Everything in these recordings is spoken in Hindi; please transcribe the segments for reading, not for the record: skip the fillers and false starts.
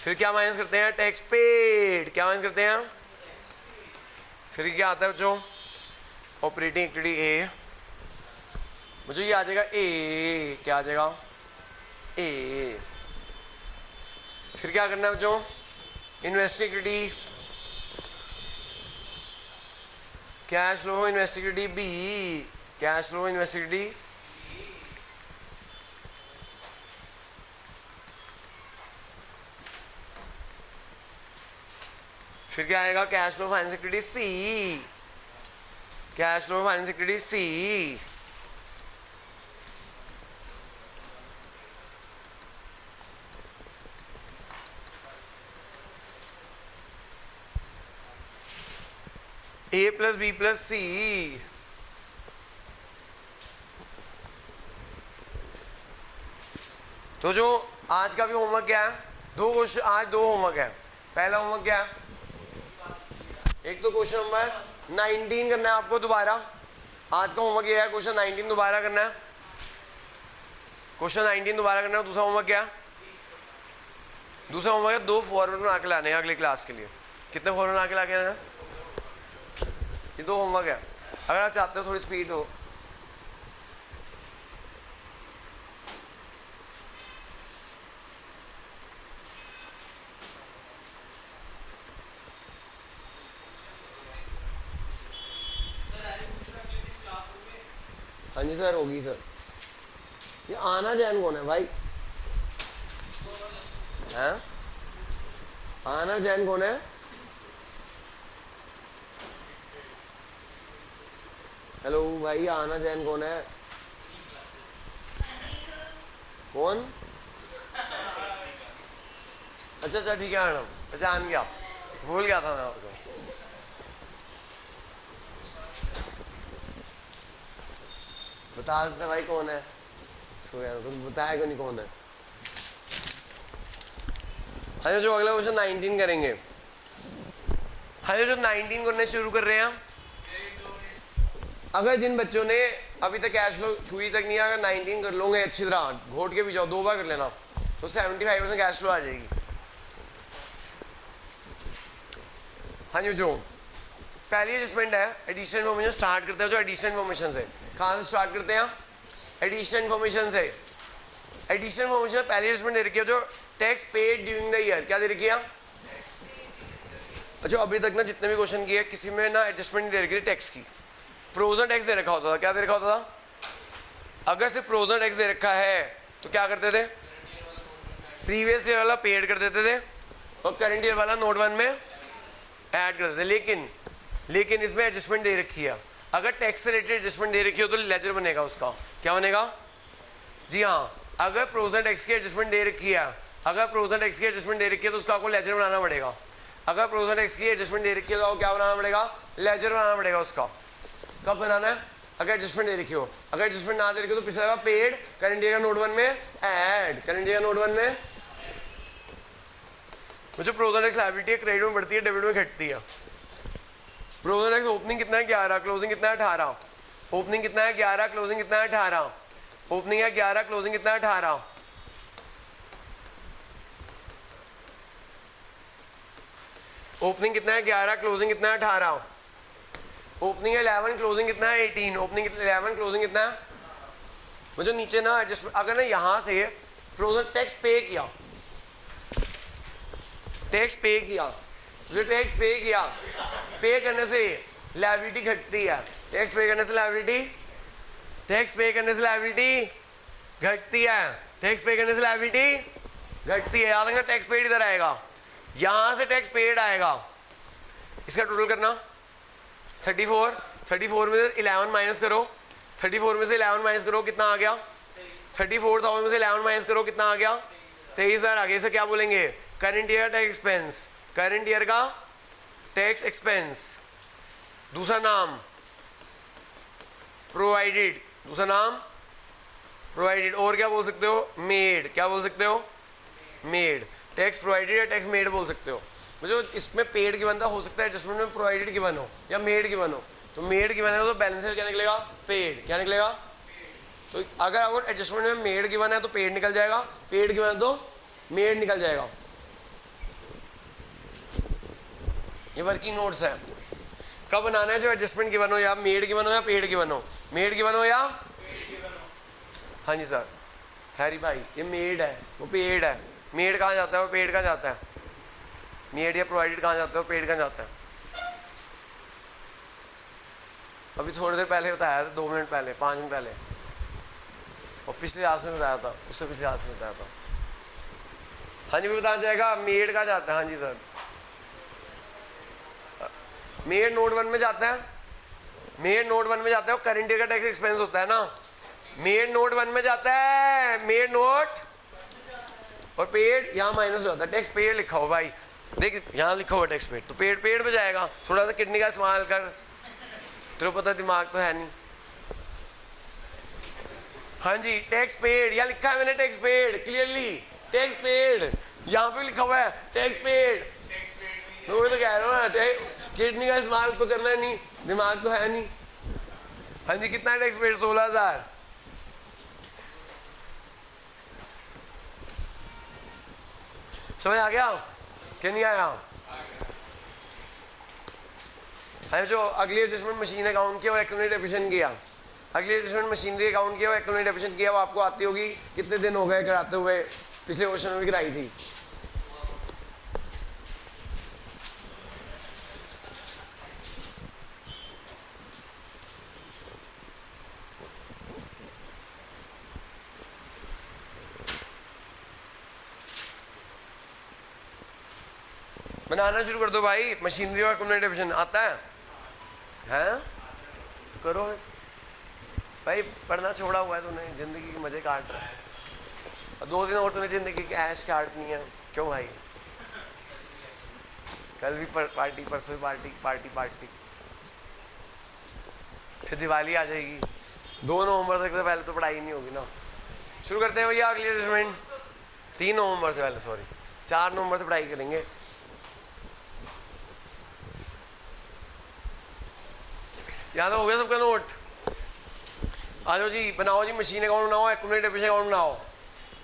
फिर क्या माइनस करते हैं, टैक्स पेड। क्या माइनस करते हैं, फिर क्या आता है बच्चों, ऑपरेटिंग एक्टिविटी ए, मुझे ये आ जाएगा ए, क्या आ जाएगा ए। फिर क्या करना है बच्चों, investing activity, cash flow investing activity B, cash flow investing activity फिर क्या आएगा, cash flow finance activity C, cash flow finance activity C. A plus B plus C, तो जो आज का भी होमवर्क क्या है, दो क्वेश्चन, आज दो होमवर्क है। पहला होमवर्क क्या है, एक तो क्वेश्चन नंबर 19 करना है आपको दोबारा। आज का होमवर्क ये है, क्वेश्चन 19 दोबारा करना है, क्वेश्चन 19 दोबारा करना है। दूसरा होमवर्क क्या है, दूसरा होमवर्क है 2 फॉर्मूले बना के लाने हैं अगली क्लास के लिए। कितने फॉर्मूले बना के ला के आना है, ये 2 होमवर्क है। अगर आप चाहते हो थोड़ी स्पीड हो, हाँ जी सर होगी सर। ये आना जैन कौन है भाई, हैं आना जैन कौन है, हेलो भाई, आना जैन कौन है, कौन, अच्छा अच्छा ठीक है आना, पहचान गया, भूल गया था मैं आपको। बता देते भाई कौन है, इसको तुम बताया क्यों नहीं कौन है। हाँ जो अगला क्वेश्चन 19 करेंगे, हाँ जो 19 करने शुरू कर रहे हैं। अगर जिन बच्चों ने अभी तक कैश फ्लो छुई तक नहीं, अगर 19 कर लोगे अच्छी तरह, घोट के भी जाओ, 2 बार कर लेना, तो 75% कैश फ्लो आ जाएगी। हाँ जी जो पहली एडजस्टमेंट है, एडिशन इन्फॉर्मेशन स्टार्ट करते हैं जो एडिशन इन्फॉर्मेशन से। कहाँ से स्टार्ट करते हैं, एडिशन इन्फॉर्मेशन से। एडिशन इन्फॉर्मेशन पहली एडजस्टमेंट दे रखी है जो tax paid during the year, क्या दे रखी है। अच्छा अभी तक ना जितने भी क्वेश्चन किए किसी में ना एडजस्टमेंट दे रखी थी टैक्स की, प्रोविजन टैक्स दे रखा होता था। क्या दे रखा होता था, अगर सिर्फ प्रोविजन टैक्स दे रखा है तो क्या करते थे, प्रीवियस ईयर वाला पेड कर देते थे और करंट ईयर वाला नोट 1 में ऐड कर देते थे। लेकिन इसमें एडजस्टमेंट दे रखी है, अगर टैक्स से रिलेटेड एडजस्टमेंट दे रखी हो तो लेजर बनेगा उसका। क्या बनेगा, जी हाँ, अगर प्रोविजन टैक्स की एडजस्टमेंट दे रखी है, अगर प्रोविजन टैक्स की एडजस्टमेंट दे रखी है तो उसका आपको लेजर बनाना पड़ेगा। अगर प्रोविजन टैक्स की एडजस्टमेंट दे रखी है तो आपको क्या बनाना पड़ेगा, लेजर बनाना पड़ेगा उसका। कब बनाना है, अगर एडजस्टमेंट दे रखी हो। अगर एडजस्टमेंट ना दे रखी हो तो पिछला पेड, करंट ईयर का नोट 1 में ऐड, करंट ईयर का नोट 1 में। मुझे प्रोविजन टैक्स लायबिलिटी है, क्रेडिट में बढ़ती है, डेबिट में घटती है। प्रोविजन टैक्स ओपनिंग कितना है 11, क्लोजिंग कितना है 18। ओपनिंग कितना है 11, क्लोजिंग कितना है 18। ओपनिंग है 11, क्लोजिंग कितना है 18। ओपनिंग कितना है 11, क्लोजिंग कितना है 18। ओपनिंग है 11, क्लोजिंग कितना है 18। ओपनिंग 11, क्लोजिंग कितना है। मुझे नीचे ना एडजस्टमेंट, अगर ना यहाँ से प्रोविजन टैक्स पे किया, टैक्स पे किया, जो टैक्स पे किया, पे करने से लायबिलिटी घटती है। टैक्स पे करने से लायबिलिटी, टैक्स पे करने से लायबिलिटी घटती है, टैक्स पे करने से लायबिलिटी घटती है। याद रखना टैक्स पेड इधर आएगा, यहां से टैक्स पेड आएगा। इसका टोटल करना 34, 34 में से 11 माइनस करो, 34 में से 11 माइनस करो, कितना आ गया 34,000 में से 11 माइनस करो, कितना आ गया 23,000। आगे से क्या बोलेंगे, current year tax expense, current year का टैक्स एक्सपेंस। दूसरा नाम प्रोवाइडेड, दूसरा नाम प्रोवाइडेड। और क्या बोल सकते हो, मेड। क्या बोल सकते हो, मेड। टैक्स प्रोवाइडेड या टैक्स मेड बोल सकते हो। मुझे इसमें पेड गिवन था, हो सकता है एडजस्टमेंट में प्रोवाइडेड गिवन हो या मेड गिवन हो। तो मेड गिवन है तो बैलेंस क्या निकलेगा, पेड। क्या निकलेगा, तो अगर एडजस्टमेंट में मेड गिवन है तो पेड निकल जाएगा, पेड गिवन है तो मेड निकल जाएगा। ये वर्किंग नोट्स है। कब बनाना है? जब एडजस्टमेंट गिवन हो, या मेड गिवन हो या पेड गिवन हो। मेड गिवन हो या हाँ जी सर हैरी भाई, ये मेड है वो पेड है। मेड कहाँ जाता है, वो पेड कहाँ जाता है? मेड या प्रोवाइडेड कहाँ जाता है, वो पेड कहाँ जाता है? अभी थोड़ी देर पहले बताया था, 2 मिनट पहले, 5 मिनट पहले, और पिछले क्लास में बताया था, उससे पिछले क्लास में बताया था। हाँ जी, भी बताना जाएगा। मेड कहाँ जाता है? हाँ जी सर, मेड नोट 1 में जाता है। मेड नोट 1 में जाता है, वो करंट ईयर का टैक्स एक्सपेंस होता है ना। मेड नोट 1 में जाता है, मेड नोट, और पेड यहाँ माइनस हो जाता है। टैक्स पेड लिखा हो भाई, देख यहाँ लिखा हुआ टैक्स पेड, तो पेड पेड पे जाएगा। थोड़ा सा किडनी का इस्तेमाल कर, तेरे को पता दिमाग तो है नहीं। हाँ जी, टैक्स पेड, यहाँ लिखा है मैंने tax paid clearly, tax paid यहाँ पे लिखा हुआ है टैक्स पेड। मैं तो कह रहा हूँ ना, किडनी का इस्तेमाल तो करना है नहीं, दिमाग तो है नहीं। हाँ जी, कितना टैक्स पेड? 16,000। समझ आ गया क्या नहीं आया? है जो अगली एडजस्टमेंट मशीन अकाउंट किया और एक्यूमुलेटेड डेप्रिसिएशन किया, अगली एडजस्टमेंट मशीनरी अकाउंट किया और एक्यूमुलेटेड डेप्रिसिएशन किया, वो आपको आती होगी। कितने दिन हो गए कराते हुए? पिछले क्वेश्चन में भी कराई थी। बनाना शुरू कर दो भाई। मशीनरी और एक्यूमुलेटेड डेप्रिसिएशन आता है? हैं तो करो भाई, पढ़ना छोड़ा हुआ है तूने, जिंदगी के मजे काट रहा है। और 2 दिन और तूने जिंदगी की ऐश काटनी है। क्यों भाई? कल भी पार्टी, परसों भी पार्टी, पार्टी पार्टी, फिर दिवाली आ जाएगी। 2 नवंबर तक से पहले तो पढ़ाई नहीं होगी ना। शुरू करते हैं भैया अगली एडजस्टमेंट। 3 नवंबर से पहले, सॉरी 4 नवंबर से पढ़ाई करेंगे। याद हो गया सबका नोट? आ जाओ जी, बनाओ जी मशीन अकाउंट बनाओ, एक्यूमुलेटेड डेप्रिसिएशन अकाउंट बनाओ।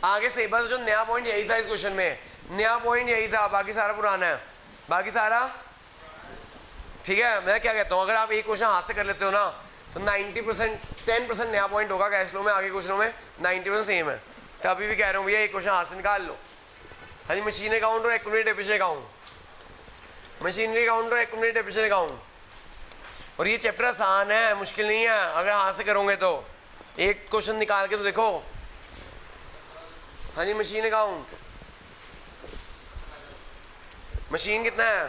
आगे से बस जो नया पॉइंट यही था इस क्वेश्चन में, नया पॉइंट यही था, बाकी सारा पुराना है, बाकी सारा ठीक है। मैं क्या कहता हूँ, अगर आप एक क्वेश्चन हाथ से कर लेते हो ना, तो 90% 10% नया पॉइंट होगा कैश फ्लो में। आगे क्वेश्चनों में 90% सेम है। तो अभी भी कह रहा हूँ भैया एक क्वेश्चन हाथ से निकाल लो। हाँ जी, मशीन अकाउंट और accumulated depreciation account, machinery account और एक्यूमुलेटेड डेप्रिसिएशन अकाउंट। और ये चैप्टर आसान है, मुश्किल नहीं है अगर हाथ से करोगे तो। एक क्वेश्चन निकाल के तो देखो। हाँ जी, मशीन अकाउंट, मशीन कितना है?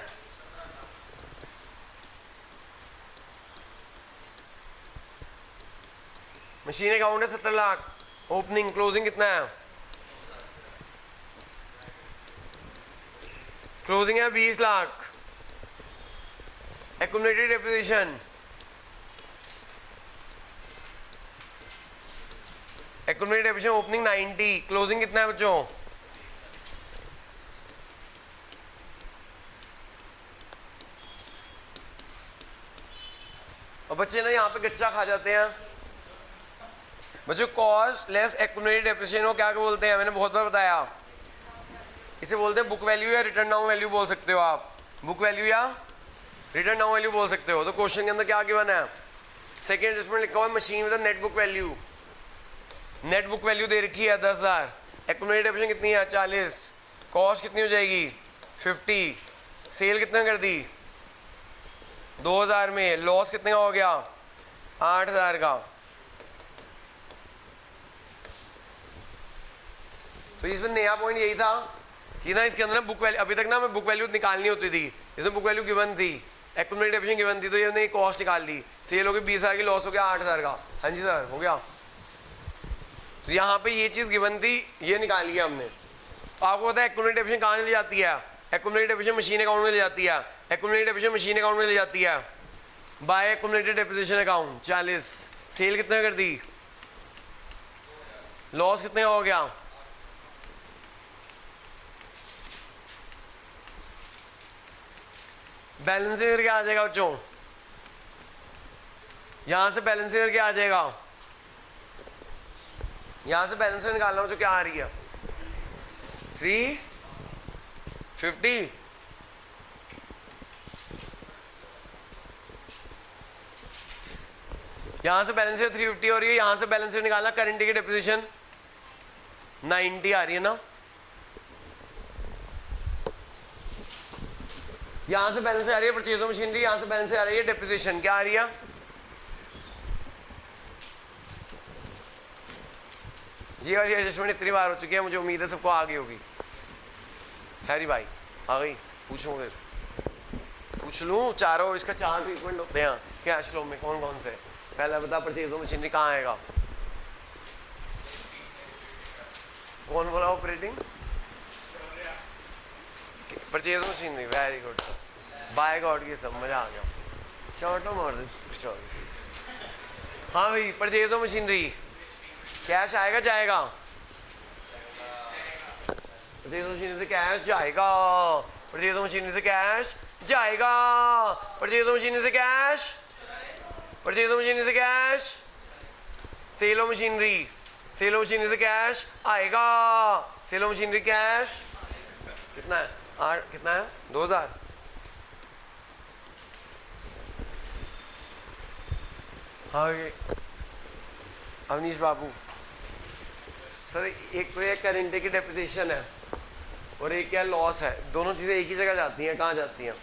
मशीन अकाउंट है 70 लाख। ओपनिंग क्लोजिंग कितना है? क्लोजिंग है 20 lakh. Accumulated depreciation, accumulated depreciation opening 90, closing कितना है बच्चों? और बच्चे ना यहाँ पे गच्चा खा जाते हैं बच्चों। कॉस्ट लेस एक्यूमुलेटेड डेप्रिसिएशन को क्या बोलते हैं? मैंने बहुत बार बताया, इसे बोलते हैं बुक वैल्यू या रिटर्न डाउन वैल्यू बोल सकते हो आप। बुक वैल्यू या रिटर्न डाउन वैल्यू बोल सकते हो। तो क्वेश्चन के अंदर क्या गिवन है? सेकेंड एडजस्टमेंट लिखा हुआ है machine with net book value. Net book value दे रखी है 10,000, एक्यूमुलेटेड डेप्रिसिएशन कितनी है? 40, कॉस्ट कितनी हो जाएगी? 50, सेल कितने कर दी? 2,000 में, लॉस कितने का हो गया? 8,000 का। तो इसमें नया पॉइंट यही था कि ना इसके अंदर बुक वैल्यू, अभी तक ना मैं बुक वैल्यू निकालनी होती थी, इसमें बुक वैल्यू गिवन थी, एक्यूमुलेटेड डेप्रिसिएशन गिवन थी, तो ये नहीं कॉस्ट निकाल ली। सेल हो गई 20,000 की, लॉस हो गया 8,000 का। हाँ जी सर, हो गया। तो यहाँ पे ये चीज़ गिवन थी, ये निकाल लिया हमने। तो आपको पता है एक्यूमुलेटेड डेप्रिसिएशन कहाँ ले जाती है? एक्यूमुलेटेड डेप्रिसिएशन मशीन अकाउंट में ले जाती है। एक्यूमुलेटेड डेप्रिसिएशन मशीन अकाउंट में ले जाती है by accumulated depreciation account. 40, sale कितने कर दी? लॉस कितने हो गया? बैलेंस करके आ जाएगा बच्चों, यहां से बैलेंस करके आ जाएगा, यहां से बैलेंस निकालना बच्चों। क्या आ रही है? 350, यहाँ से बैलेंस शीट 350 हो रही है, यहाँ से बैलेंस शीट निकालना, करंट की डिपोजिशन 90 आ रही है ना, यहाँ से बैलेंस आ रही है परचेज ऑफ मशीनरी, यहाँ से बैलेंस आ रही है डिपोजिशन, क्या आ रही है? ये और ये एडजस्टमेंट इतनी बार हो चुकी है, मुझे उम्मीद है सबको आ गई होगी। हैरी भाई आ गई? पूछूं फिर पूछ लूँ, चारों इसका 4 ट्रीटमेंट होते हैं कैश फ्लो में, कौन कौन से? पहला बता, परचेज ऑफ मशीनरी कहाँ आएगा? कौन बोला operating? Purchase of machinery, very good, by God की सब, मजा आ गया। चौटो मार दे। हाँ भाई, परचेज ऑफ मशीनरी कैश आएगा जाएगा? परचेज ऑफ मशीनरी से कैश जाएगा, परचेज ऑफ मशीनरी से कैश जाएगा, परचेज ऑफ मशीनरी से कैश, परचेज ऑफ मशीनरी से cash, sale of machinery, sale of machinery से कैश आएगा, सेल ऑफ मशीनरी कैश कितना है? कितना है? 2000। हाँ ये अवनीश बाबू सर, एक तो ये करंट की डेप्रिसिएशन है और एक क्या लॉस है, दोनों चीज़ें एक ही जगह जाती हैं, कहाँ जाती हैं?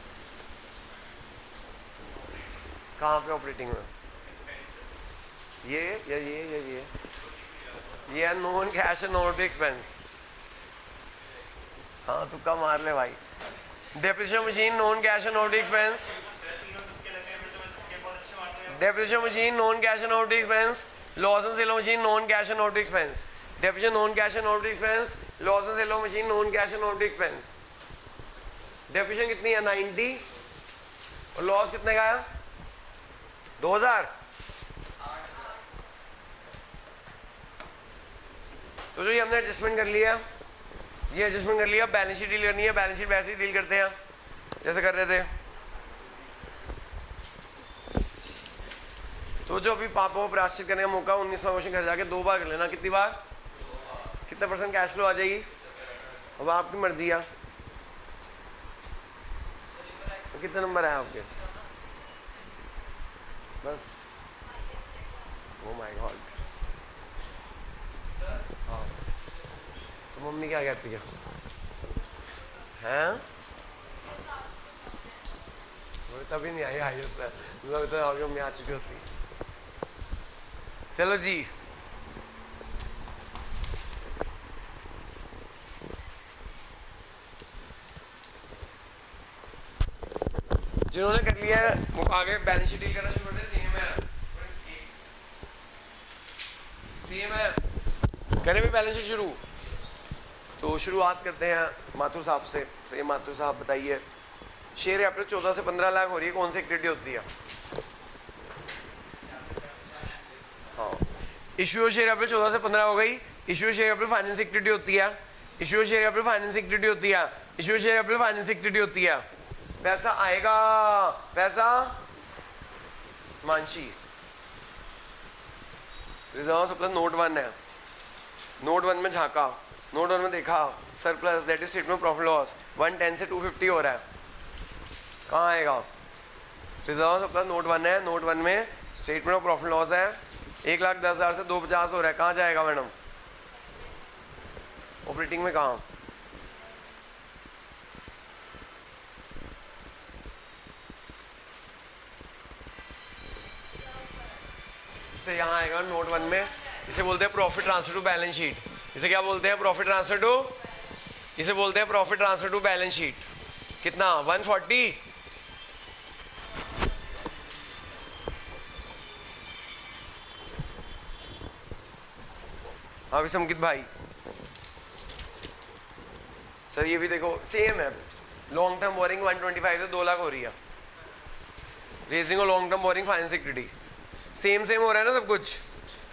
कहाँ पे ऑपरेटिंग में? ये या ये है non cash and non expense. हाँ तुक्का मार ले भाई। Depreciation machine non cash and non expense, depreciation machine non cash and non expense, loss and sale of machine non cash and non expense, depreciation non cash and non expense, loss and sale of machine non cash and non expense. Depreciation कितनी है? 90 और लॉस कितने का है? 2000। तो जो ये हमने एडजस्टमेंट कर लिया, ये एडजस्टमेंट कर लिया, बैलेंस शीट डील करनी है, बैलेंस शीट वैसे ही डील करते हैं जैसे कर रहे थे। तो जो अभी पापा को प्रायश्चित करने का मौका 19वां क्वेश्चन घर जाके 2 बार कर लेना। कितनी बार? कितना % कैश फ्लो आ जाएगी? अब आपकी मर्जी है। तो कितने नंबर है आपके? बस ओ माय गॉड। हाँ तो मम्मी क्या कहती है? हैं वो तभी नहीं आई हाईएस्ट में, मतलब इतना आगे मम्मी आ चुकी होती। चलो जी, जिन्होंने कर लिया है वो आगे बैलेंस शीट डील करना शुरू करते। सेम है करें भी बैलेंस शीट शुरू। तो शुरुआत करते हैं माथुर साहब से। सही माथुर साहब बताइए, शेयर कैपिटल 14 से 15 लाख हो रही है, कौन सी एक्टिविटी होती है? हाँ, इश्यू शेयर कैपिटल 14 से 15 हो गई। Issue share capital finance activity होती है, issue share capital finance activity होती है, issue share capital finance activity होती है। पैसा आएगा, पैसा मानशी रिजर्व सप्लाई नोट 1 है। नोट 1 में झांका, नोट 1 में देखा surplus, that is statement profit loss 110 से 250 हो रहा है, कहाँ आएगा? रिजर्व सप्लाई नोट 1 है, नोट 1 में स्टेटमेंट ऑफ प्रॉफिट लॉस है 1,10,000 से 250 हो रहा है, कहाँ जाएगा मैडम? ऑपरेटिंग में कहाँ? इसे यहाँ आएगा नोट 1 में। इसे बोलते हैं profit transfer to balance sheet. इसे क्या बोलते हैं? प्रॉफिट ट्रांसफर टू, इसे बोलते हैं profit transfer to balance sheet. कितना? 140। हाँ भी संकित भाई सर, ये भी देखो सेम है। लॉन्ग टर्म बोरिंग 125 से 2 लाख हो रही है। रेजिंग और long term borrowing finance activity same हो रहा है ना सब कुछ।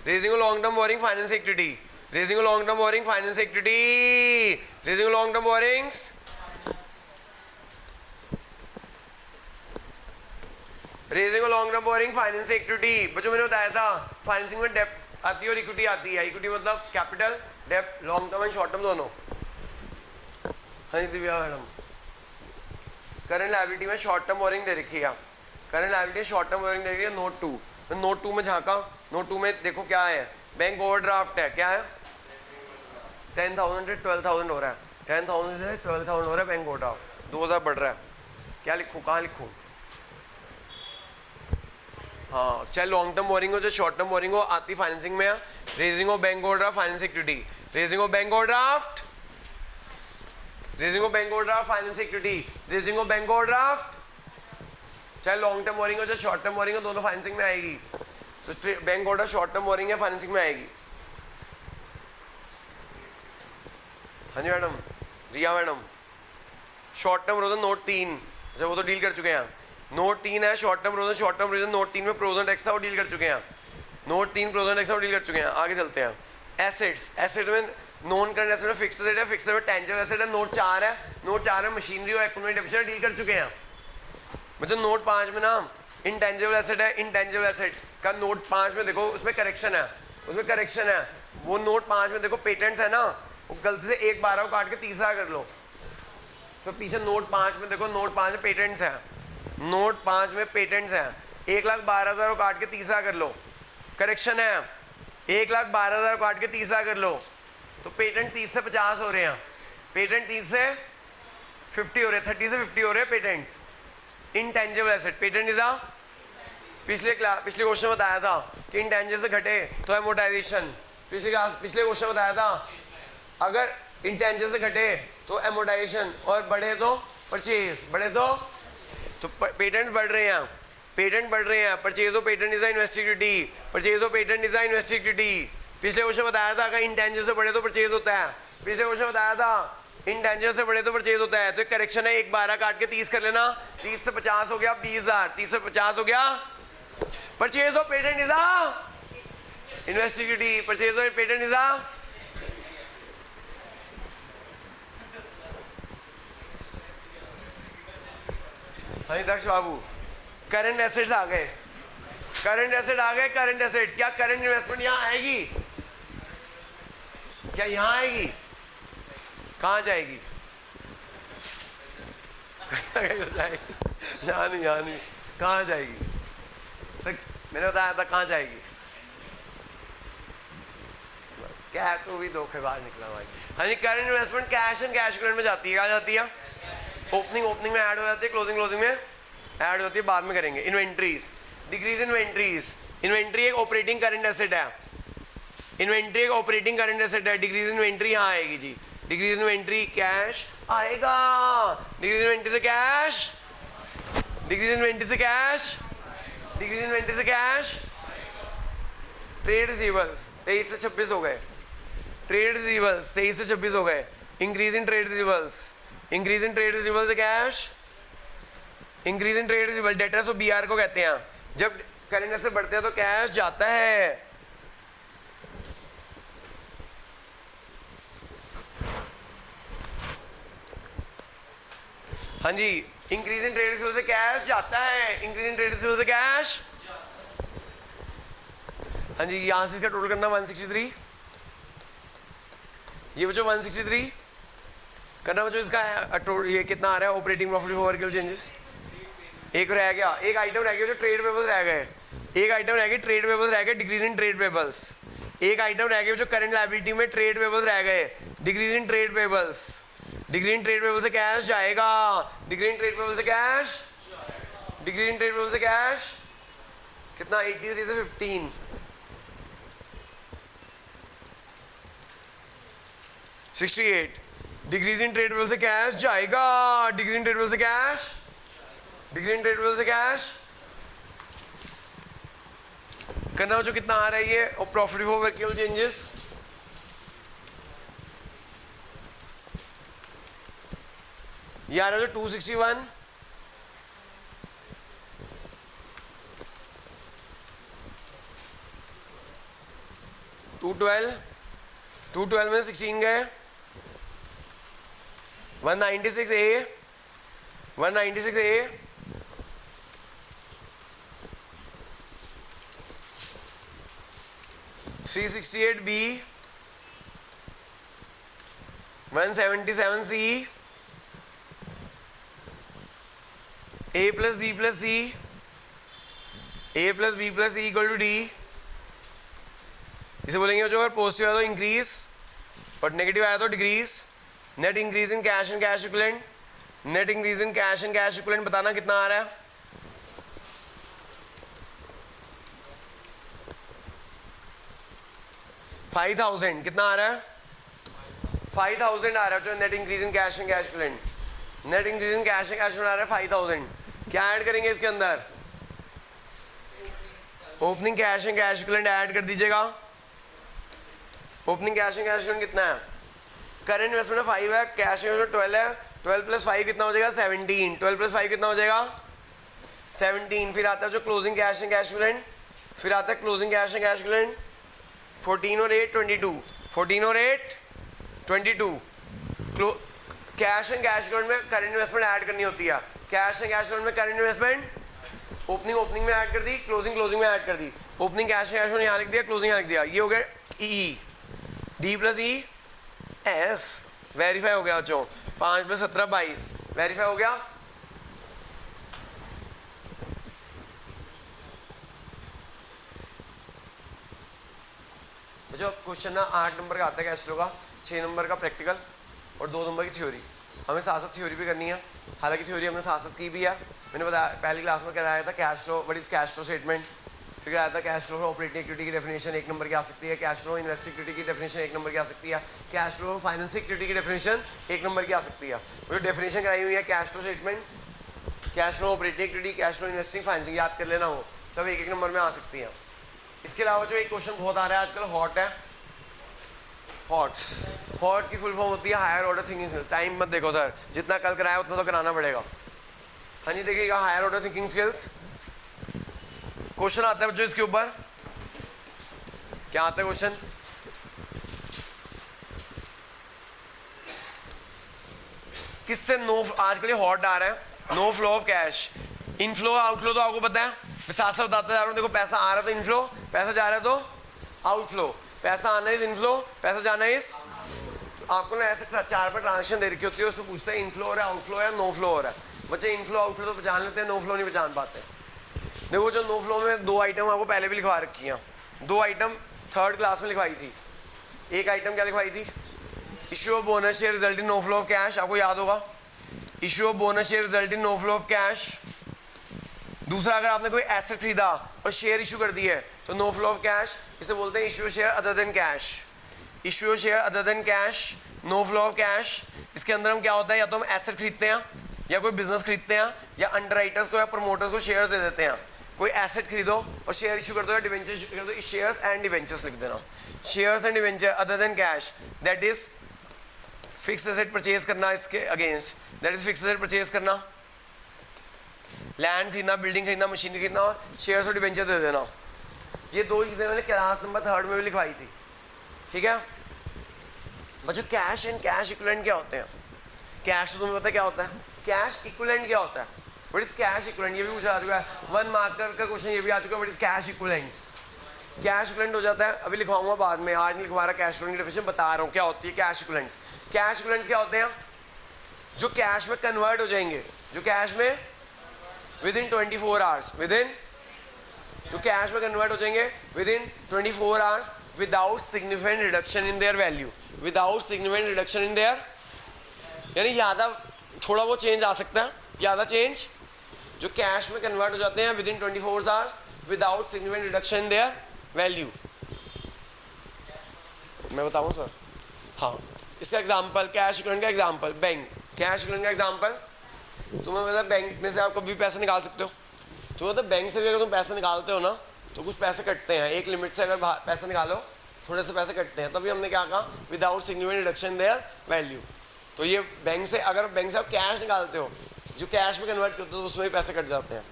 Raising long term borrowing finance activity, raising long term borrowing finance activity, raising long term borrowings, raising long term borrowing finance activity. बच्चों मैंने बताया था फाइनेंसिंग में डेप्ट आती है और इक्विटी आती है। इक्विटी मतलब कैपिटल, डेप्ट, long term and short term दोनों। हाँ जी दिव्या मैडम, करंट लायबिलिटी में शॉर्ट टर्म बोरिंग दे रखी है, current liability short term borrowing दे रखी है नोट 2। तो नोट 2 में झांका, नोट 2 में देखो क्या है, बैंक ओवरड्राफ्ट है, क्या है 10,000 से 12,000 हो रहा है, 10,000 से 12,000 हो रहा है बैंक ओवरड्राफ्ट, 2,000 बढ़ रहा है, क्या लिखूँ, कहाँ लिखूँ? हाँ, चाहे लॉन्ग टर्म बोरिंग हो चाहे शॉर्ट टर्म बोरिंग हो, आती फाइनेंसिंग में है। Raising of bank overdraft, finance equity, raising of bank overdraft, raising of bank overdraft, finance equity, raising of bank overdraft, चाहे लॉन्ग टर्म बोरिंग हो चाहे शॉर्ट टर्म बोरिंग हो, दोनों फाइनेंसिंग में आएगी। तो bank overdraft short term boring है, फाइनेंसिंग में आएगी। हाँ जी मैडम, रिया मैडम, शॉर्ट टर्म रोजन नोट 3, जब वो तो डील कर चुके हैं। नोट 3 है शॉर्ट टर्म रोजन, शॉर्ट टर्म रोजन नोट 3 में प्रोविजन टैक्स था, वो डील कर चुके हैं। नोट 3 प्रोविजन टैक्स था, वो डील कर चुके हैं। आगे चलते हैं। एसेट्स, एसेट में नॉन करंट एसेट में फिक्स्ड एसेट है, फिक्स्ड में टेंजिबल एसेट है। नोट 4 है, नोट 4 में मशीनरी और इक्विपमेंट डेप्रिसिएशन डील कर चुके हैं। मतलब नोट 5 में ना इनटेंजिबल एसेट है, इनटेंजिबल एसेट का नोट 5 में देखो उसमें करेक्शन है, उसमें करेक्शन है। वो नोट 5 में देखो पेटेंट्स है ना, वो गलती से 1/12 को काट के तीसरा कर लो। सब पीछे नोट 5 में देखो, नोट 5 में पेटेंट्स है, नोट 5 में पेटेंट्स है, 1,12,000 को काट के तीसरा कर लो, करेक्शन है, 1,12,000 को काट के तीसरा कर लो, तो पेटेंट 30 से 50 हो रहे हैं, पेटेंट 30 से 50 हो रहे हैं, 30 से 50 हो रहे हैं patents. Intangible asset, patent is पिछले क्वेश्चन बताया था कि इनटेंजिबल से घटे तो एमोटाइजेशन, पिछले क्वेश्चन बताया था अगर इंटेंजिबल से घटे तो एमोटाइजेशन और बढ़े तो परचेज, बढ़े तो पेटेंट बढ़ रहे हैं, पेटेंट बढ़ रहे हैं। Purchase of patent is investing activity, purchase of patent is investing activity. पिछले क्वेश्चन बताया था अगर इंटेंजिबल से बढ़े तो परचेज होता है, पिछले क्वेश्चन बताया था इंटेंजिबल से बढ़े तो परचेज होता है। तो एक करेक्शन है, 1/12 काट के 30 कर लेना, 30 से 50 हो गया 20,000, 30 से 50 हो गया। Purchase of patent is investing activity, purchase of patent is हाँ दक्ष बाबू, करंट एसेट्स आ गए, करंट एसेट आ गए, करंट एसेट। क्या करंट इन्वेस्टमेंट यहाँ आएगी? क्या यहाँ आएगी? कहाँ जाएगी? यहाँ नहीं, यहाँ नहीं, कहाँ जाएगी? सच मैंने बताया था कहाँ जाएगी, बस क्या तो भी धोखेबाज निकला भाई। हाँ जी, current investment cash and cash equivalent में जाती है, कहाँ जाती है? ओपनिंग में ऐड हो जाती है, क्लोजिंग में ऐड होती है, बाद में करेंगे। इन्वेंट्रीज, डिक्रीज इन्वेंट्रीज, इन्वेंट्री एक ऑपरेटिंग करंट एसेट है, इन्वेंट्री एक ऑपरेटिंग करंट एसेट है। डिक्रीज इन्वेंट्री यहाँ आएगी जी, डिक्रीज इन्वेंट्री कैश आएगा, डिक्रीज इन्वेंट्री से कैश, डिक्रीज इन्वेंट्री से कैश, डिक्रीज इन्वेंट्री से कैश। ट्रेड रिसीवेबल्स 23 से 26 हो गए, ट्रेड रिसीवेबल्स 23 से 26 हो गए। Increase in trade receivables, increase in trade receivables से cash, increase in trade receivable debtors और बीआर को कहते हैं। जब करंट एसेट बढ़ते हैं तो कैश जाता है। हाँ जी, इंक्रीज इन ट्रेड रिसीवेबल से कैश जाता है, इंक्रीज इन ट्रेड रिसीवेबल से कैश। हाँ जी, यहां से इसका टोटल करना 163, ये बच्चों 163 करना बच्चों। इसका ये कितना आ रहा है operating profit before working changes? एक रह गया, एक आइटम रह गया जो ट्रेड पेबल्स रह गए, एक आइटम रह गई ट्रेड पेबल्स रह गए, डिक्रीज इन ट्रेड पेबल्स। एक आइटम रह गया जो करंट लायबिलिटी में ट्रेड पेबल्स रह गए, decrease in trade payables. Decrease in trade payables से कैश जाएगा, डिक्रीज इन ट्रेड पेबल्स से cash, decrease in trade payables से कैश कितना? 83 से 15, 68। डिक्रीज इन ट्रेड पेबल्स से कैश जाएगा, डिक्रीज इन ट्रेड पेबल्स से cash, decrease in trade payables से कैश करना जो कितना आ रहा है ये, और प्रॉफिट बिफोर वर्किंग चेंजेस ये आ रहा है जो 261, 212 में 16 गए, 196A, 196A, 368B, 177C, A plus B plus C, A plus B plus C equal to D, इसे बोलेंगे जो अगर पॉजिटिव आया तो इंक्रीज और नेगेटिव आया तो decrease. Net increase in cash and cash equivalent, net increase in cash and cash equivalent बताना कितना आ रहा है? 5000 कितना आ रहा है? 5000 आ रहा है जो net increase in cash and cash equivalent, net increase in cash and cash equivalent आ रहा है 5000। क्या ऐड करेंगे इसके अंदर? Opening cash and cash equivalent add कर दीजिएगा। Opening cash and cash equivalent कितना है? करंट इन्वेस्टमेंट 5 है, कैश इन्वेस्टमेंट 12 है, 12 प्लस 5 कितना हो जाएगा? 17। 12 प्लस 5 कितना हो जाएगा? 17। फिर आता है जो closing cash and cash equivalent, फिर आता है closing cash and cash equivalent 14 और 8 22, 14 और 8 22। कैश एंड कैश इक्विवेलेंट में करंट इन्वेस्टमेंट ऐड करनी होती है। कैश एंड कैश इक्विवेलेंट में करंट इन्वेस्टमेंट ओपनिंग ओपनिंग में ऐड कर दी, क्लोजिंग क्लोजिंग में ऐड कर दी। Opening cash and cash equivalent यहाँ लिख दिया, क्लोजिंग यहाँ लिख दिया। ये हो गया E, D plus E F. Verify हो गया बच्चों। 5 प्लस 17 22 वेरीफाई हो गया। बच्चों क्वेश्चन ना 8 नंबर का आता है कैश फ्लो का, 6 नंबर का प्रैक्टिकल और 2 नंबर की थ्योरी। हमें साथ साथ थ्योरी भी करनी है, हालांकि थ्योरी हमने साथ साथ की भी है। मैंने बताया पहली क्लास में कराया था cash flow, what is cash flow statement. फिर कराया था कैश फ्लो ऑपरेटिंग एक्टिविटी की डेफिनेशन 1 नंबर की आ सकती है, कैश फ्लो इन्वेस्टिंग एक्टिविटी की डेफिनेशन 1 नंबर की आ सकती है, कैश फ्लो फाइनेंसिंग एक्टिविटी की डेफिनेशन 1 नंबर की आ सकती है। वो जो डेफिनेशन कराई हुई है cash flow statement, cash flow operating activity, cash flow investing financing, याद कर लेना, हो सब 1 नंबर में आ सकती है। इसके अलावा जो एक क्वेश्चन बहुत आ रहा है आजकल हॉट है, हॉट्स। हॉट्स की फुल फॉर्म होती है higher order thinking skills. Time मत देखो सर, जितना कल कराया उतना तो कराना पड़ेगा। हाँ जी देखिएगा, higher order thinking skills question आता है बच्चों इसके ऊपर। क्या आता है क्वेश्चन? किससे नो, आजकल ये हॉट आ रहा है, no flow of cash. Inflow outflow तो आपको पता है, मैं साथ साथ बताता जा रहा हूँ। देखो पैसा आ रहा है तो इनफ्लो, पैसा जा रहा है तो आउटफ्लो। पैसा आना इज इनफ्लो, पैसा जाना इज। तो आपको ना ऐसे 4 पर ट्रांजेक्शन दे रखी होती है, उसमें पूछते हैं इनफ्लो हो रहा है, आउटफ्लो है, नो फ्लो हो रहा है। बच्चे इनफ्लो आउटफ्लो तो पहचान लेते हैं, नो फ्लो नहीं पहचान पाते। देखो जो नो फ्लो में 2 आइटम आपको पहले भी लिखवा रखी हैं, 2 आइटम 3rd क्लास में लिखवाई थी। एक आइटम क्या लिखवाई थी? Issue of bonus share result in no flow of cash, आपको याद होगा। Issue of bonus share result in no flow of cash. दूसरा, अगर आपने कोई एसेट खरीदा और शेयर इशू कर दी है तो नो फ्लो ऑफ कैश, इसे बोलते हैं issue share other than cash. Issue share other than cash, no flow of cash. इसके अंदर हम क्या होता है, या तो हम एसेट खरीदते हैं या कोई बिजनेस खरीदते हैं, या अंडरराइटर्स को या प्रमोटर्स को शेयर्स दे देते हैं। कोई एसेट खरीदो और शेयर इशू कर दो या डिवेंचर इशू कर दो, शेयर्स एंड डिवेंचर्स लिख देना। Shares and debenture other than cash, that is fix asset purchase करना, इसके against, that is fix asset purchase करना। लैंड खरीदना, बिल्डिंग खरीदना, मशीनरी खरीदना, और शेयर्स और डिवेंचर दे देना। ये 2 चीज़ें मैंने क्लास नंबर 3rd में भी लिखवाई थी, ठीक है बच्चों। कैश एंड कैश इक्विवेलेंट क्या होते हैं? कैश तो तुम्हें पता है क्या होता है, कैश इक्विवेलेंट क्या होता है? What is cash equivalent? ये भी पूछा आ चुका है, 1 मार्कर का क्वेश्चन ये भी आ चुका है। What is cash equivalents? Cash equivalent हो जाता है, अभी लिखवाऊंगा बाद में, आज नहीं लिखवा रहा। कैश इक्विवेलेंट की डेफिनेशन बता रहा हूँ क्या होती है कैश इक्विवेलेंट्स। कैश इक्विवेलेंट्स क्या होते हैं? जो कैश में कन्वर्ट हो जाएंगे, जो कैश में विदिन 24 आवर्स, विदिन, जो कैश में कन्वर्ट हो जाएंगे within 24 hours without significant reduction in their value, without significant reduction in their, यानी ज़्यादा थोड़ा वो चेंज आ सकता है, ज़्यादा चेंज, जो कैश में कन्वर्ट हो जाते हैं within 24 hours without significant reduction in their value. मैं बताऊं सर? हाँ, इसका एग्जांपल, कैश इक्विवेलेंट का एग्जांपल बैंक। कैश इक्विवेलेंट का एग्जांपल, तुम्हें मतलब बैंक में से आप कभी पैसे निकाल सकते हो। तो मतलब बैंक से भी अगर तुम पैसे निकालते हो ना तो कुछ पैसे कटते हैं, एक लिमिट से अगर पैसे निकालो थोड़े से पैसे कटते हैं। तभी हमने क्या कहा, without significant reduction their value. तो ये बैंक से, अगर बैंक से आप कैश निकालते हो, जो कैश में कन्वर्ट करते हो तो उसमें भी पैसे कट जाते हैं।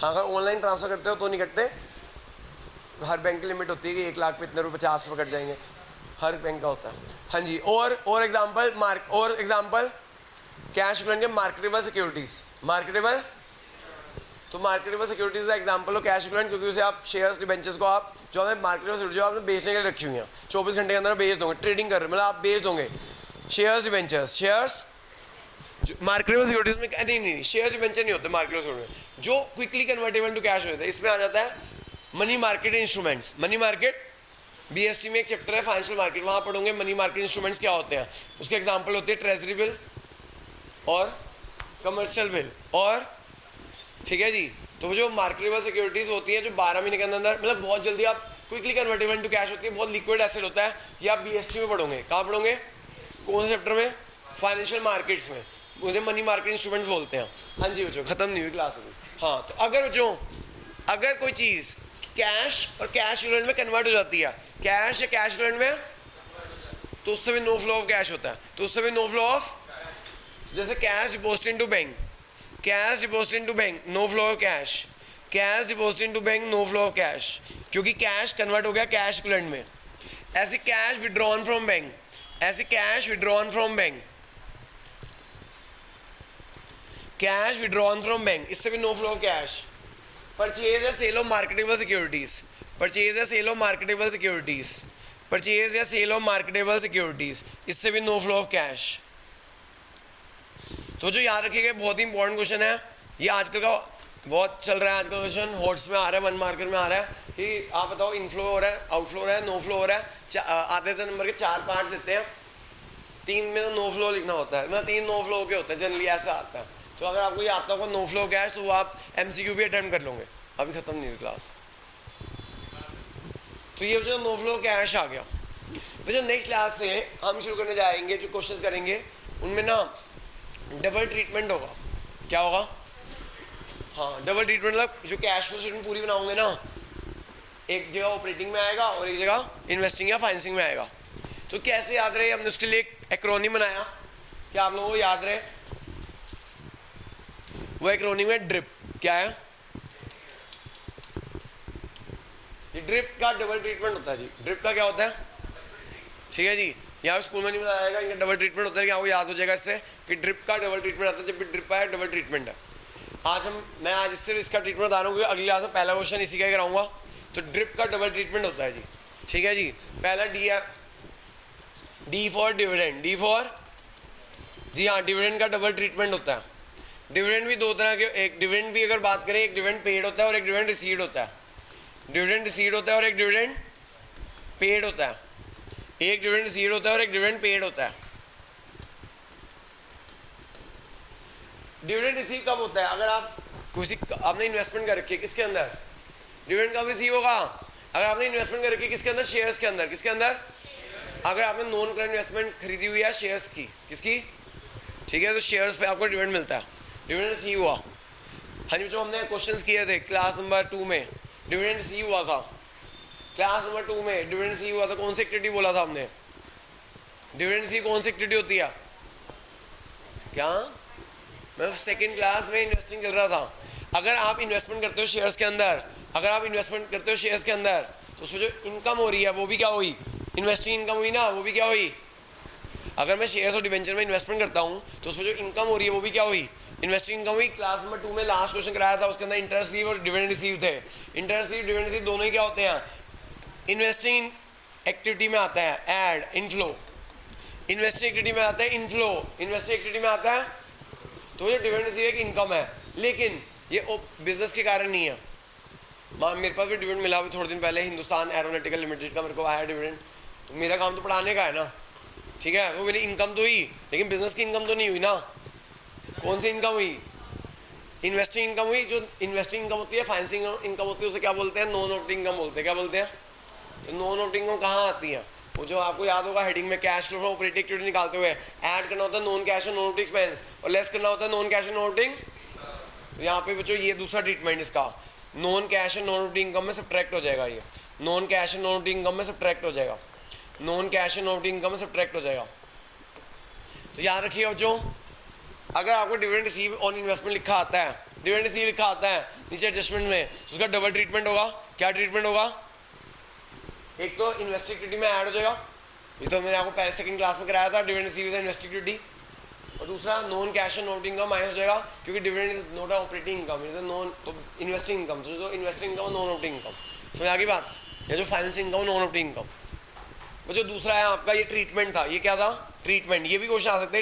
हाँ, अगर ऑनलाइन ट्रांसफर करते हो तो नहीं कटते। हर बैंक की लिमिट होती है कि 1 लाख पे इतने रुपये 50 रुपये कट जाएंगे, हर बैंक का होता है। हाँ जी, और एग्जाम्पल कैश इक्विवेलेंट के मार्केटेबल सिक्योरिटीज। मार्केटेबल, तो मार्केटेबल सिक्योरिटीज का एग्जांपल हो कैश इक्विवेलेंट, क्योंकि उसे आप शेयर्स डिबेंचर्स को आप जो हमें मार्केटेबल सिक्योरिटी जो आपने बेचने के लिए रखी हुई हैं 24 घंटे के अंदर बेच दोगे, ट्रेडिंग कर रहे मतलब आप बेच दोगे। Shares debentures, shares marketable securities में नहीं शेयर्स मेंशन नहीं होते मार्केटेबल सिक्योरिटीज, जो क्विकली कन्वर्टेबल टू कैश होता है इसमें आ जाता है money market instruments. Money market BST में एक चैप्टर है फाइनेंशियल मार्केट, वहाँ पढ़ोगे मनी मार्केट इंस्ट्रूमेंट्स क्या होते हैं। उसके एग्जांपल होते हैं ट्रेजरी बिल और कमर्शियल बिल और ठीक है जी। तो वो जो मार्केटेबल सिक्योरिटीज़ होती हैं जो 12 महीने के अंदर मतलब बहुत जल्दी आप क्विकली कन्वर्टेबल टू कैश होती है, बहुत लिक्विड एसेट होता है, ये आप बीएसटी में पढ़ोगे। कहाँ पढ़ोगे? कौन से चैप्टर में? फाइनेंशियल मार्केट्स में। मुझे मनी मार्केट इंस्ट्रूमेंट्स बोलते हैं। हाँ जी बच्चों, खत्म नहीं हुई क्लास अभी। हाँ तो अगर बच्चों अगर कोई चीज़ कैश और कैश इक्विवेलेंट में कन्वर्ट हो जाती है, कैश या कैश इक्विवेलेंट में, तो उससे भी नो फ्लो ऑफ कैश होता है। तो उससे भी नो फ्लो ऑफ, जैसे cash deposit into bank, cash deposit into bank, no flow of cash, cash deposit into bank, no flow of cash, क्योंकि कैश कन्वर्ट हो गया कैश इक्विवेलेंट में। ऐसे कैश विड्रॉन फ्रॉम बैंक, ऐसे cash withdrawn from bank, cash withdrawn from bank, इससे भी no flow of cash. Purchase या sale of marketable securities, purchase या sale of marketable securities, purchase या सेल ऑफ मार्केटेबल सिक्योरिटीज, इससे भी नो फ्लो ऑफ कैश। तो जो याद रखिएगा बहुत ही इंपॉर्टेंट क्वेश्चन है ये, आजकल का बहुत चल रहा है, आजकल क्वेश्चन हॉट्स में आ रहा है, वन मार्केट में आ रहा है कि आप बताओ इनफ्लो हो रहा है, आउटफ्लो हो रहा है, नो फ्लो हो रहा है। आते थे नंबर के 4 पार्ट देते हैं, 3 में तो नो फ्लो लिखना होता है, मतलब 3 नो फ्लो के होते हैं जनरली, ऐसा आता है। तो अगर आपको ये आता होगा नो फ्लो कैश तो वो आप एमसीक्यू भी अटेम्प्ट कर लोगे। अभी खत्म नहीं हुई क्लास। तो ये जो नो फ्लो कैश आ गया, फिर जो नेक्स्ट क्लास से हम शुरू करने जाएंगे, जो क्वेश्चंस करेंगे उनमें ना डबल ट्रीटमेंट होगा। क्या होगा? हाँ डबल ट्रीटमेंट, मतलब जो कैश फ्लो स्टेटमेंट पूरी बनाओगे ना, एक जगह ऑपरेटिंग में आएगा और एक जगह इन्वेस्टिंग या फाइनेंसिंग में आएगा। तो कैसे याद रहे, हमने उसके लिए एक एक्रोनिम बनाया, क्या आप लोगों को याद रहे? वो एक्रोनिम है ड्रिप। क्या है ये? ड्रिप का डबल ट्रीटमेंट होता है जी। ड्रिप का क्या होता है? ठीक है जी, यहाँ स्कूल में नहीं बताया जाएगा, इनका डबल ट्रीटमेंट होता है कि आपको याद हो जाएगा इससे कि ड्रिप का डबल ट्रीटमेंट आता है। जब भी ड्रिप आया डबल ट्रीटमेंट है। मैं आज इससे इसका ट्रीटमेंट बता रहा हूँ क्योंकि अगली क्लास में पहला क्वेश्चन इसी का ही कराऊंगा। तो ड्रिप का डबल ट्रीटमेंट होता है जी। ठीक है जी, पहला डी है, D for dividend, D for जी हाँ, डिविडेंड का डबल ट्रीटमेंट होता है। डिविडेंड भी 2 तरह के, एक डिविडेंड भी अगर बात करें, एक डिविडेंड पेड होता है और एक डिविडेंड रिसीव्ड होता है। डिविडेंड रिसीव्ड होता है और एक डिविडेंड पेड होता है। एक डिविडेंड रिसीव्ड होता है और एक डिविडेंड पेड होता है। डिविडेंड रिसीव कब होता है? अगर आप आपने इन्वेस्टमेंट कर रखी है, किसके अंदर? डिविडेंड कब रिसीव होगा? अगर आपने इन्वेस्टमेंट कर रखी है किसके अंदर? शेयर्स के अंदर। किसके अंदर? अगर आपने नॉन करंट इन्वेस्टमेंट खरीदी हुई है शेयर्स की, किसकी? ठीक है, तो शेयर्स पे आपको डिविडेंड मिलता है। डिविडेंड रिसीव हुआ। हाँ जी, जो हमने क्वेश्चंस किए थे क्लास नंबर 2 में, डिविडेंड रिसीव हुआ था। क्लास नंबर 2 में डिविडेंड रिसीव हुआ था, कौन सी एक्टिविटी बोला था हमने? डिविडेंड रिसीव कौन सी एक्टिविटी होती है? क्या? मैं सेकंड क्लास में इन्वेस्टिंग चल रहा था। अगर आप इन्वेस्टमेंट करते हो शेयर्स के अंदर, अगर आप इन्वेस्टमेंट करते हो शेयर्स के अंदर, तो उसमें जो इनकम हो रही है वो भी क्या हुई? इन्वेस्टिंग इनकम हुई ना, वो भी क्या हुई? अगर मैं शेयर्स और डिवेंचर में इन्वेस्टमेंट करता हूँ तो उसमें जो इनकम हो रही है वो भी क्या हुई? इन्वेस्टिंग इनकम हुई। क्लास नंबर 2 में लास्ट क्वेश्चन कराया था, उसके अंदर इंटरेस्ट रिसीव और डिविडेंड रिसीव थे। इंटरेस्ट रिसीव डिविडेंड रिसीव दोनों ही क्या होते हैं? इन्वेस्टिंग एक्टिविटी में आता है ऐड इनफ्लो, इन्वेस्टिंग एक्टिविटी में आता है इनफ्लो, इन्वेस्टिंग एक्टिविटी में आता है। तो ये डिविडेंड रिसीव एक इनकम है, लेकिन ये बिजनेस के कारण नहीं है। मेरे पास भी डिविडेंड मिला अभी थोड़े दिन पहले, हिंदुस्तान एरोनॉटिकल लिमिटेड का मेरे को आया डिविडेंड। तो मेरा काम तो पढ़ाने का है ना, ठीक है, वो मेरी इनकम तो हुई, लेकिन बिजनेस की इनकम तो नहीं हुई ना। कौन सी इनकम हुई? इन्वेस्टिंग इनकम हुई। जो इन्वेस्टिंग इनकम होती है, फाइनेंसिंग इनकम होती है, उसे क्या बोलते हैं? नॉन ऑपरेटिंग इनकम बोलते हैं। क्या बोलते हैं? तो नॉन ऑपरेटिंग इनकम कहाँ आती है? वो जो आपको याद होगा हेडिंग में cash flow from operating activity निकालते हुए ऐड करना होता है नॉन कैश और नॉन ऑपरेटिंग एक्सपेंस, और लेस करना होता है नॉन कैश और नॉन ऑपरेटिंग। तो यहाँ पे बच्चों ये दूसरा ट्रीटमेंट इसका, नॉन कैश और नॉन ऑपरेटिंग इनकम में सब्ट्रैक्ट हो जाएगा। ये नॉन कैश और नॉन ऑपरेटिंग इनकम में सब्ट्रैक्ट हो जाएगा, नॉन कैश और नॉन ऑपरेटिंग इनकम में सब्ट्रैक्ट हो जाएगा। तो याद रखिएगा बच्चों, अगर आपको डिविडेंड रिसीव ऑन इन्वेस्टमेंट लिखा आता है, डिविडेंड रिसीव लिखा आता है नीचे एडजस्टमेंट में, तो उसका डबल ट्रीटमेंट होगा। क्या ट्रीटमेंट होगा? एक तो इन्वेस्टिंग एक्टिविटी में ऐड हो जाएगा, ये तो मैंने आपको पहले सेकंड क्लास में कराया था, dividend receive is investing activity. और दूसरा नॉन कैश और नॉन ऑपरेटिंग इनकम माइनस हो जाएगा, क्योंकि dividend is not operating income, is non, तो इन्वेस्टिंग इनकम, तो जो investing income non operating income, समझ आ गई बात? या जो financing income non operating income. वो जो दूसरा है आपका ये ट्रीटमेंट था, ये क्या था? ट्रीटमेंट। ये भी क्वेश्चन आ सकते हैं